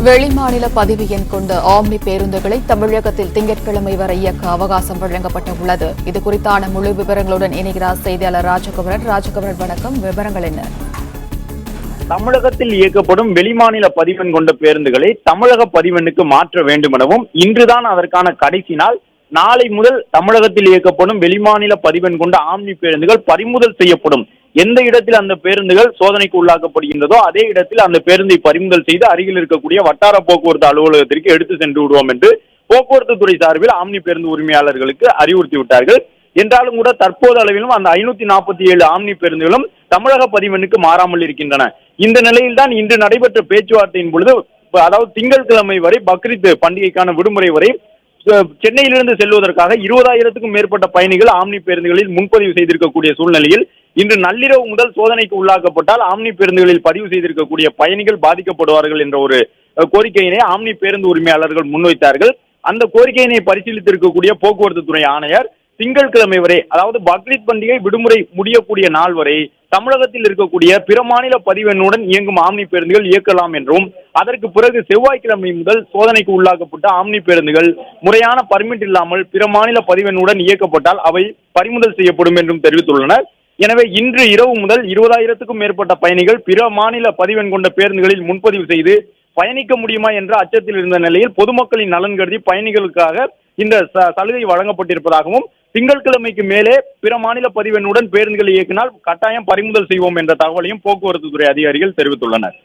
வெளிமாநில பதிவு எண் கொண்ட ஆம்னி பேருந்துகளை தமிழகத்தில் திங்கட்கிழமை வரை இயக்க அவகாசம் வழங்கப்பட்டுள்ளது. இதுகுறித்தான முழு விவரங்களுடன் இணைகிறார் செய்தியாளர் ராஜகுமரன். ராஜகுமரன், வணக்கம். விவரங்கள் என்ன? தமிழகத்தில் இயக்கப்படும் வெளிமாநில பதிவெண் கொண்ட பேருந்துகளை தமிழக பதிவெண்ணுக்கு மாற்ற வேண்டும் எனவும் இன்றுதான் அதற்கான கடைசி நாள். நாளை முதல் தமிழகத்தில் இயக்கப்படும் வெளிமாநில பதிவெண் கொண்ட ஆம்னி பேருந்துகள் பறிமுதல் செய்யப்படும். எந்த இடத்தில் அந்த பேருந்துகள் சோதனைக்கு உள்ளாக்கப்படுகின்றதோ அதே இடத்தில் அந்த பேருந்தை பறிமுதல் செய்து அருகில் இருக்கக்கூடிய வட்டார போக்குவரத்து அலுவலகத்திற்கு எடுத்து சென்று விடுவோம் என்று போக்குவரத்து துறை சார்பில் ஆம்னி பேருந்து உரிமையாளர்களுக்கு அறிவுறுத்தி விட்டார்கள். என்றாலும் கூட தற்போது அளவிலும் அந்த 547 ஆம்னி பேருந்துகளும் தமிழக பதிவெண்ணுக்கு மாறாமல் இருக்கின்றன. இந்த நிலையில் தான் இன்று நடைபெற்ற பேச்சுவார்த்தையின் பொழுது, அதாவது திங்கட்கிழமை வரை பக்ரீத் பண்டிகைக்கான விடுமுறை வரை சென்னையிலிருந்து செல்வதற்காக 20,000க்கும் மேற்பட்ட பயணிகள் ஆம்னி பேருந்துகளில் முன்பதிவு செய்திருக்கக்கூடிய சூழ்நிலையில் இன்று நள்ளிரவு முதல் சோதனைக்கு உள்ளாக்கப்பட்டால் ஆம்னி பேருந்துகளில் பதிவு செய்திருக்கக்கூடிய பயணிகள் பாதிக்கப்படுவார்கள் என்ற ஒரு கோரிக்கையினை ஆம்னி பேருந்து உரிமையாளர்கள் முன்வைத்தார்கள். அந்த கோரிக்கையினை பரிசீலித்திருக்கக்கூடிய போக்குவரத்து துறை ஆணையர் திங்கட்கிழமை வரை, அதாவது பக்ரீத் பண்டிகை விடுமுறை முடியக்கூடிய நாள் வரை தமிழகத்தில் இருக்கக்கூடிய பிற மாநில பதிவெண்ணுடன் இயங்கும் ஆம்னி பேருந்துகள் இயக்கலாம் என்றும், அதற்கு பிறகு செவ்வாய்க்கிழமை முதல் சோதனைக்கு உள்ளாக்கப்பட்ட ஆம்னி பேருந்துகள் முறையான பர்மிட் இல்லாமல் பிற மாநில பதிவெண்ணுடன் இயக்கப்பட்டால் அவை பறிமுதல் செய்யப்படும் என்றும் தெரிவித்துள்ளனர். எனவே இன்று இரவு முதல் 20,000க்கும் மேற்பட்ட பயணிகள் பிற மாநில பதிவெண் கொண்ட பேருந்துகளில் முன்பதிவு செய்து பயணிக்க முடியுமா என்ற அச்சத்தில் இருந்த நிலையில் பொதுமக்களின் நலன் கருதி பயணிகளுக்காக இந்த சலுகை வழங்கப்பட்டிருப்பதாகவும், திங்கட்கிழமைக்கு மேலே பிற மாநில பதிவெண்ணுடன் பேருந்துகளை இயக்கினால் கட்டாயம் பறிமுதல் செய்வோம் என்ற தகவலையும் போக்குவரத்து துறை அதிகாரிகள் தெரிவித்துள்ளனர்.